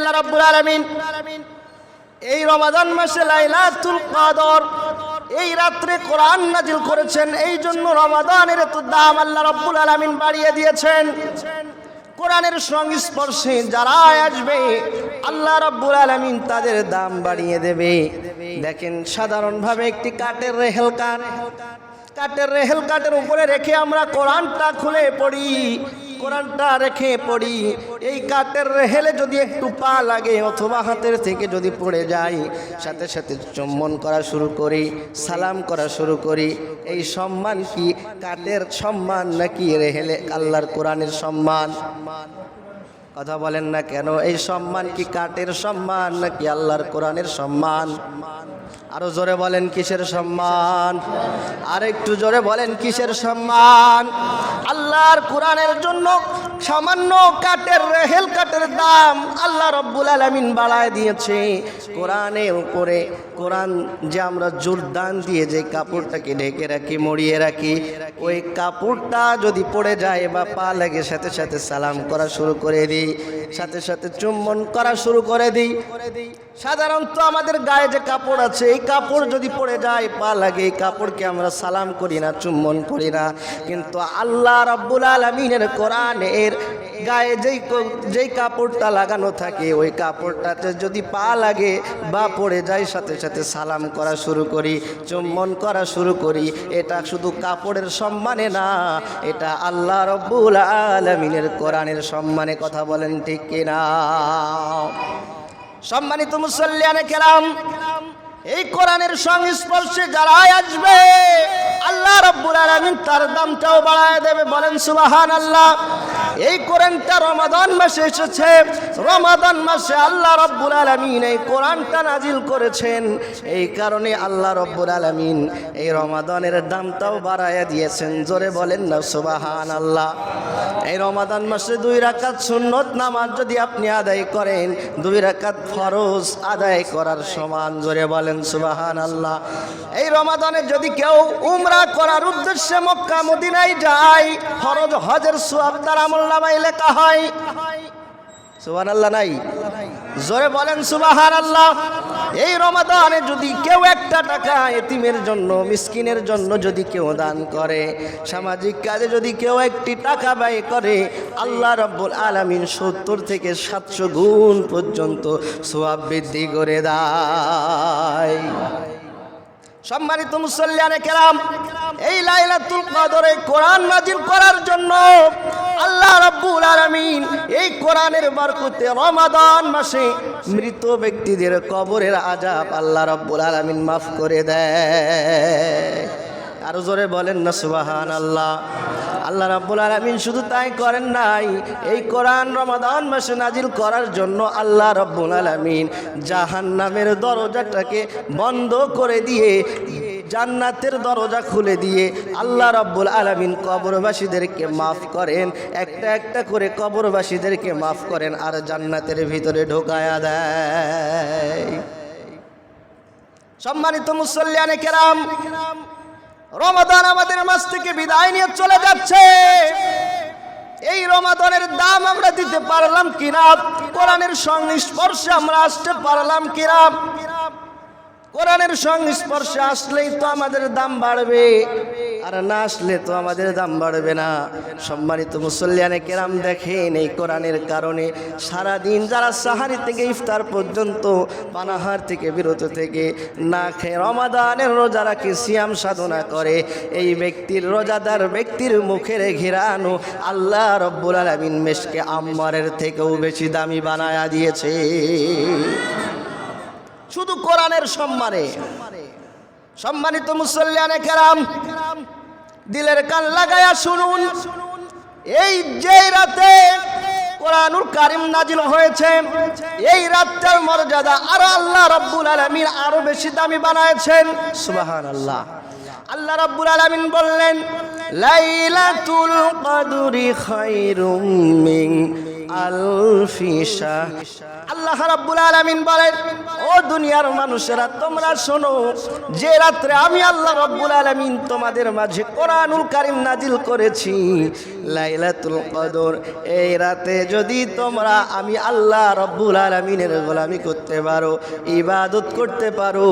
আল্লাহ রাব্বুল আলামিন এই রমাদান মাসে লাইলাতুল কদর এই রাত্রে কোরআন নাজিল করেছেন। এই জন্য রমাদানের এত দাম আল্লাহ রাব্বুল আলামিন বাড়িয়ে দিয়েছেন। কোরআনের সংস্পর্শে যারা আসবে আল্লাহ রাব্বুল আলামিন তাদের দাম বাড়িয়ে দেবে। দেখেন, সাধারণভাবে একটি কাঠের রেহেল কাঠের উপরে রেখে আমরা কোরআনটা খুলে পড়ি, কোরআনটা রেখে পড়ি। এই কাঠের রেহেলে যদি একটু পা লাগে অথবা হাতের থেকে যদি পড়ে যায়, সাথে সাথে চুম্বন করা শুরু করি, সালাম করা শুরু করি। এই সম্মান কি কাঠের সম্মান নাকি রেহেলে আল্লাহর কোরআনের সম্মান? কথা বলেন না কেন? এই সম্মান কি কাঠের সম্মান নাকি আল্লাহর কোরআনের সম্মান? আরো জোরে বলেন কিসের সম্মান? আর একটু জোরে বলেন কিসের সম্মান? আল্লাহর কোরআনের জন্য সামান্য কাঠের রেহেল কাঠের দাম আল্লাহ রাব্বুল আলামিন বাড়ায় দিয়েছে। কোরআনের উপরে কোরআন যে আমরা জোরদান দিয়ে যে কাপড়টাকে ঢেকে রাখি, মড়িয়ে রাখি, ওই কাপড়টা যদি পড়ে যায় বা পা লাগে, সাথে সাথে সালাম করা শুরু করে দিই, সাথে সাথে চুম্বন করা শুরু করে দিই। সাধারণত আমাদের গায়ে যে কাপড় আছে, এই কাপড় যদি পড়ে যায়, পা লাগে, এই কাপড়কে আমরা সালাম করি না, চুম্বন করি না। কিন্তু আল্লাহ রাব্বুল আলামিনের কোরআনের গায়ে যেই কাপড়টা লাগানো থাকে, ওই কাপড়টাতে যদি পা লাগে বা পড়ে যায়, সাথে সাথে সালাম করা শুরু করি, চুম্বন করা শুরু করি। এটা শুধু কাপড়ের সম্মানে না, এটা আল্লাহ রাব্বুল আলামিনের কোরআনের সম্মানে। কথা বলেন ঠিক কিনা? সম্মানিত মুসল্লিয়ানে কেরাম, এই কোরআনের সংস্পর্শে যারা আসবে আল্লাহ রাব্বুল আলামিন তার দামটাও বাড়ায় দেবে। বলেন সুবহানাল্লাহ। এই কোরআনটা রমাদান মাসে এসেছে, রমাদান মাসে আল্লাহ রাব্বুল আলামিন এই কোরআনটা নাজিল করেছেন। এই কারণে আল্লাহ রাব্বুল আলামিন এই রমাদানের দামটাও বাড়ায় দিয়েছেন। জোরে বলেন না সুবহানাল্লাহ। এই রমাদান মাসে 2 রাকাত সুন্নত নামাজ যদি আপনি আদায় করেন, 2 রাকাত ফরজ আদায় করার সমান। জোরে বলেন সুবহানাল্লাহ। এই রমাদানে যদি কেউ উমরা করার উদ্দেশ্যে মক্কা মদিনায় যায়, ফরজ হজের সওয়াব তার আমলনামায় লেখা হয়। সুবহানাল্লাহ নাই? জোরে বলেন সুবহানাল্লাহ। এই রমাদানে যদি কেউ 1 টাকা এতিমের জন্য, মিসকিনের জন্য যদি কেউ দান করে, সামাজিক কাজে যদি কেউ 1 টাকা ব্যয় করে, আল্লাহ রাব্বুল আলামিন 70 থেকে 700 গুণ পর্যন্ত সওয়াব বৃদ্ধি করে দেয়। সম্মানিত মুসল্লিয়ানে কেরাম, এই লাইলাতুল কদরে কোরআন নাজিল করার জন্য আল্লাহ রাব্বুল আলামিন এই কোরআনের বরকতে রমাদান মাসে মৃত ব্যক্তিদের কবরের আযাব আল্লাহ রাব্বুল আলামিন মাফ করে দেয়। আরো জোরে বলেন না সুবহানাল্লাহ। আল্লাহ রাব্বুল আলামিন শুধু তাই করেন নাই, এই কোরআন রমাদান মাসে নাজিল করার জন্য আল্লাহ রাব্বুল আলামিন জাহান্নামের দরজাটাকে বন্ধ করে দিয়ে জান্নাতের দরজা খুলে দিয়ে আল্লাহ রাব্বুল আলামিন কবরবাসীদেরকে মাফ করেন। একটা একটা করে কবরবাসীদেরকে মাফ করেন আর জান্নাতের ভিতরে ঢোকায়া দেয়। সম্মানিত মুসল্লিয়ানে কেরাম, রমাদান আমাদের মাস থেকে বিদায় নিয়ে চলে যাচ্ছে। এই রমাদানের দাম আমরা দিতে পারলাম কিনা? কোরআনের সংস্পর্শে আমরা আসতে পারলাম কিনা? কোরআনের সংস্পর্শে আসলেই তো আমাদের দাম বাড়বে, আর না আসলে তো আমাদের দাম বাড়বে না। সম্মানিত মুসল্লিয়ানে কেরাম, দেখেন এই কোরআনের কারণে সারাদিন যারা সাহারি থেকে ইফতার পর্যন্ত পানাহার থেকে বিরত থেকে না খেয়ে রমাদানের রোজা রাখে, সিয়াম সাধনা করে, এই ব্যক্তির, রোজাদার ব্যক্তির মুখের ঘিরানো আল্লাহ রাব্বুল আলামিন মেশকে আম্মারের থেকেও বেশি দামি বানায়া দিয়েছে, শুধু কোরআনের সম্মানে। সম্মানিত মুসল্লিয়ানে কেরাম, দিলের কান লাগায়া শুনুন, এই যে রাতে কোরআনুল কারীম নাজিল হয়েছে, এই রাতটার মর্যাদা আরো আল্লাহ রাব্বুল আলামিন আরো বেশি দামি বানায়েছেন। সুবহানাল্লাহ। আল্লাহ রাব্বুল আলামিন বললেন, লাইলাতুল কদরি খায়রুম মিন আলফি শাহর। আল্লাহ রাব্বুল আলামিন বলেন, ও দুনিয়ার মানুষেরা তোমরা শোনো, যে রাত্রে আমি আল্লাহ রাব্বুল আলামিন তোমাদের মাঝে কোরআনুল কারীম নাজিল করেছি, লাইলাতুল কদর। এই রাতে যদি তোমরা আমি আল্লাহ রব্বুল আলামিনের গোলামি করতে পারো, ইবাদত করতে পারো,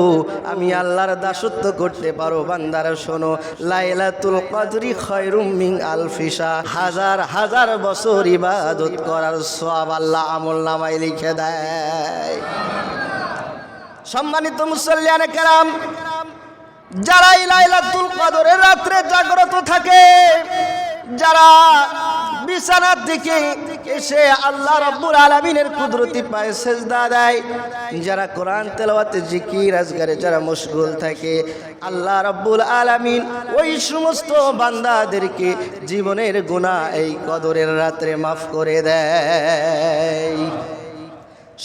আমি আল্লাহর দাসত্ব করতে পারো, বান্দারা শোনো, লাইলাতুল কদরি খায়রুম মিন আলফি শাহর, হাজার হাজার বছর ইবাদত করার সওয়াব আল্লাহ আমলনামায় লিখে দেয়। সম্মানিত মুসল্লিয়ানে কেরাম, যারা এই লাইলাতুল কদরের রাত্রে জাগ্রত থাকে, যারা বিছানার দিকে এসে আল্লাহ রাব্বুল আলামিনের কুদরতি পায়ে সেজদা দেয়, যারা কোরআন তেলাওয়াতে জিকির আজকারে যারা মশগুল থাকে, আল্লাহ রাব্বুল আলামিন ওই সমস্ত বান্দাদেরকে জীবনের গুনাহ এই কদরের রাত্রে মাফ করে দেয়।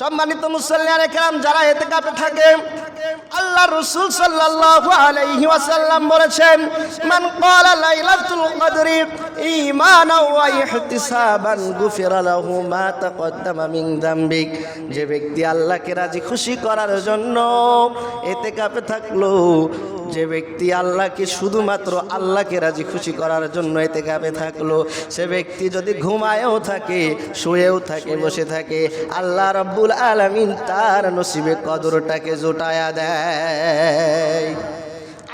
সম্মানিত মুসল্লিয়ানে কেরাম, যারা ইতিকাফে থাকে, আল্লাহ রাসূল সাল্লাল্লাহু আলাইহি ওয়াসাল্লাম বলেছেন, মান ক্বালা লাইলাতুল কদরি ঈমানাও ওয়া ইহতিসাবান গুফিরা লাহু মা তাকদ্দামা মিন যামবিক। যে ব্যক্তি আল্লাহকে রাজি খুশি করার জন্য ইতিকাফে থাকলো, যে ব্যক্তি আল্লাহকে শুধুমাত্র আল্লাহকে রাজি খুশি করার জন্য ইতিকাফে থাকলো, সে ব্যক্তি যদি ঘুমায়ও থাকে, শুয়েও থাকে, বসে থাকে, আল্লাহ রাব্বুল আলামিন তার নসিবে কদরটাকে জোটায়া দেয়।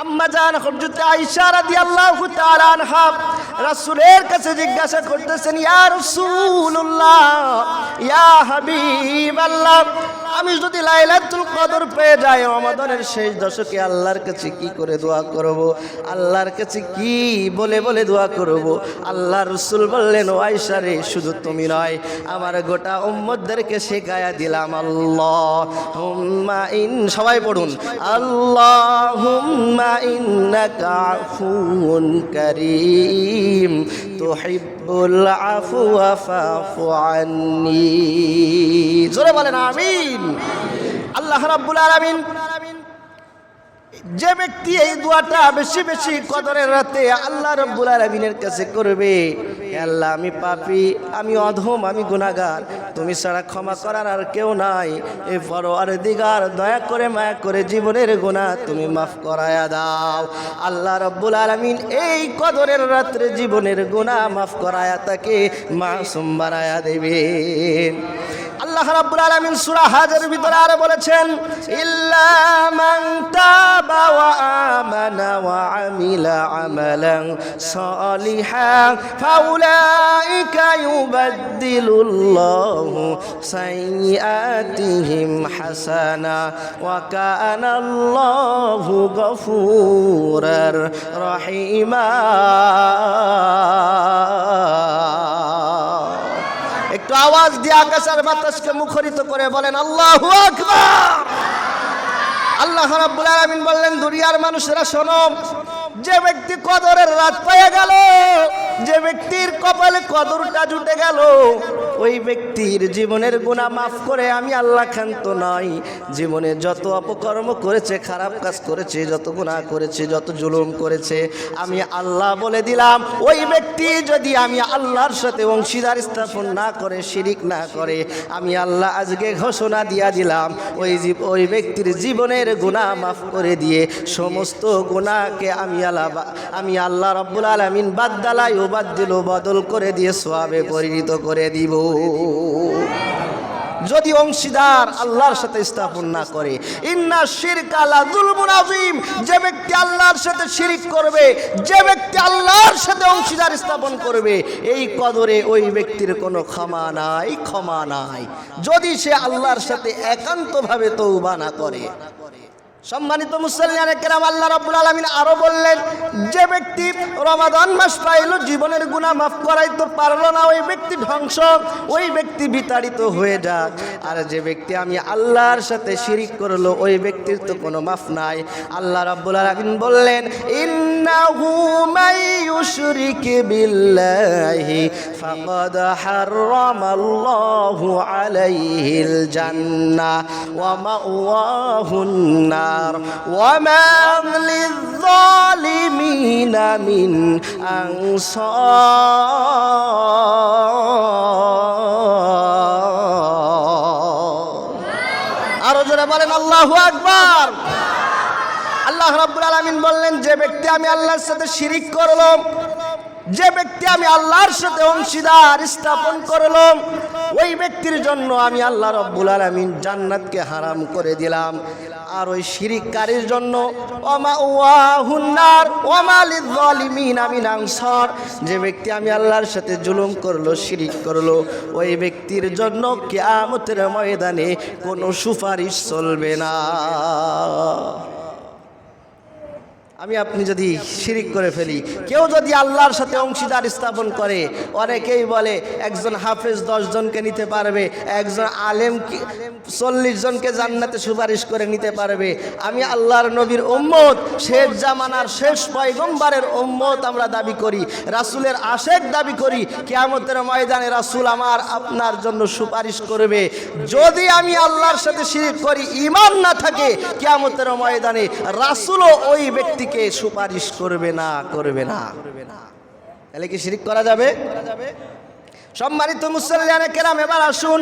আম্মা জান হযরত আয়েশা রাদিয়াল্লাহু তাআলা আনহা রাসূলের কাছে জিজ্ঞাসা করতেছেন, ইয়া রাসূলুল্লাহ, ইয়া হাবিবাল্লাহ, আমি যদি লাইলাতুল কদর পেয়ে যাই রমাদানের শেষ দশকে আল্লাহর কাছে কি করে দোয়া করব, আল্লাহর কাছে কি বলে বলে দোয়া করব? আল্লাহ রাসূল বললেন, ও আয়েশা রে, শুধু তুমি নয়, আমার গোটা উম্মতদেরকে শেখায়া দিলাম, আল্লাহুম্মা সবাই পড়ুন, আল্লাহুম্মা ইন্নাকা আফুউন কারীম তুহিব্বুল আফওয়া ফাফু আন্নী। জোরে বলেন আমিন। আল্লাহ রাব্বুল আলামিন যে ব্যক্তি এই দোয়াটা বেশি বেশি কদরের রাতে আল্লাহ রাব্বুল আলামিনের কাছে করবে, হে আল্লাহ, আমি পাপী, আমি অধম, আমি গুনাহগার, তুমি ছাড়া ক্ষমা করার আর কেউ নাই, এ পরওয়ারদিগার দয়া করে মায়া করে জীবনের গুনাহ তুমি মাফ করায়া দাও। আল্লাহ রাব্বুল আলামিন এই কদরের রাত্রে জীবনের গুনাহ মাফ করায়া তাকে মাসুম বানায়া দেবেন। আল্লাহ রাব্বুল আলামিন সূরা হাজের ভিতরে আরো বলেছেন, ইল্লা মান তাবা ওয়া আমানা ওয়া আমিলা আমালান সালিহান ফাউলাইকা ইউবাদদিলুল্লাহু সাইয়্যাতিহিম হাসানা ওয়া কানা আল্লাহু গফুরার রহিমা। একটু আওয়াজ দিয়ে আকাশ আর বাতাসকে মুখরিত করে বলেন আল্লাহু আকবার। আল্লাহ রাব্বুল আলামিন বললেন, দুনিয়ার মানুষেরা শোনো, যে ব্যক্তি কদরের রাত পেয়ে গেল, যে ব্যক্তির কপালে কদরটা জুটে গেল, ওই ব্যক্তির জীবনের গুনাহ মাফ করে আমি আল্লাহ ক্ষান্ত নই। জীবনে যত অপকর্ম করেছে, খারাপ কাজ করেছে, যত গুনাহ করেছে, যত জুলুম করেছে, আমি আল্লাহ বলে দিলাম, ওই ব্যক্তি যদি আমি আল্লাহর সাথে অংশীদার স্থাপন না করে, শিরিক না করে, আমি আল্লাহ আজকে ঘোষণা দিয়া দিলাম, ওই ব্যক্তির জীবনের গুনাহ মাফ করে দিয়ে সমস্ত গুনাহকে আমি আল্লাহ রাব্বুল আলামিন বাদদালাই বদল করে দিয়ে সওয়াবে পরিণত করে দিব। যদি অংশীদার আল্লাহর সাথে স্থাপন না করে, ইন্না শিরকা লা যুলমুন আযীম, যে ব্যক্তি আল্লাহর সাথে শিরিক করবে, যে ব্যক্তি আল্লাহর সাথে অংশীদার স্থাপন করবে, এই কদরে ওই ব্যক্তির কোনো ক্ষমা নাই, ক্ষমা নাই, যদি সে আল্লাহর সাথে একান্তভাবে তওবা না করে। সম্মানিত মুসল্লিয়ানে কেরাম, আল্লাহ রাব্বুল আলামিন আরো বললেন, যে ব্যক্তি রমাদান মাস পাইল, জীবনের গুনাহ মাফ করাইতে পারলো না, ওই ব্যক্তি ধ্বংস, ওই ব্যক্তি বিতাড়িত হয়ে যাক। আর যে ব্যক্তি আমি আল্লাহর সাথে শিরিক করলো, ওই ব্যক্তির তো কোনো মাফ নাই। আল্লাহ রাব্বুল আলামিন বললেন, ইন্নাহু মান ইউশরিক বিল্লাহি ফাকাদ হারামাল্লাহু আলাইহিল জান্নাহ ওয়া মাওয়াহুন নার وما للظالمين من أنصار। আরো জোরে বলেন আল্লাহু আকবার। আল্লাহ রাব্বুল আলামিন বললেন, যে ব্যক্তি আমি আল্লাহর সাথে শিরিক করলো, যে ব্যক্তি আমি আল্লাহর সাথে অংশীদার স্থাপন করলাম, ওই ব্যক্তির জন্য আমি আল্লাহ রাব্বুল আলামিন জান্নাতকে হারাম করে দিলাম। আর ওই শিরিককারীর জন্য ওয়ামাউহুন্নার ওয়ামা লিয-যালিমিনা মিন আনসার, যে ব্যক্তি আমি আল্লাহর সাথে জুলুম করলো, শিরিক করলো, ওই ব্যক্তির জন্য কিয়ামতের ময়দানে কোনো সুপারিশ চলবে না। আমি আপনি যদি শিরিক করে ফেলি, কেউ যদি আল্লাহর সাথে অংশীদার স্থাপন করে, অনেকেই বলে একজন হাফেজ 10 জনকে নিতে পারবে, একজন আলেম 40 জনকে জান্নাতে সুপারিশ করে নিতে পারবে। আমি আল্লাহর নবীর উম্মত, শেষ জামানার শেষ পয়গম্বরের উম্মত আমরা দাবি করি, রাসূলের আশেক দাবি করি। কিয়ামতের ময়দানে রাসূল আমার আপনার জন্য সুপারিশ করবে। যদি আমি আল্লাহর সাথে শিরিক করি, ঈমান না থাকে, কিয়ামতের ময়দানে রাসূলও ওই ব্যক্তিকে সুপারিশ করবে না। তাহলে কি শিরিক করা যাবে? সম্মানিত মুসল্লিয়ানে কেরাম, এবার আসুন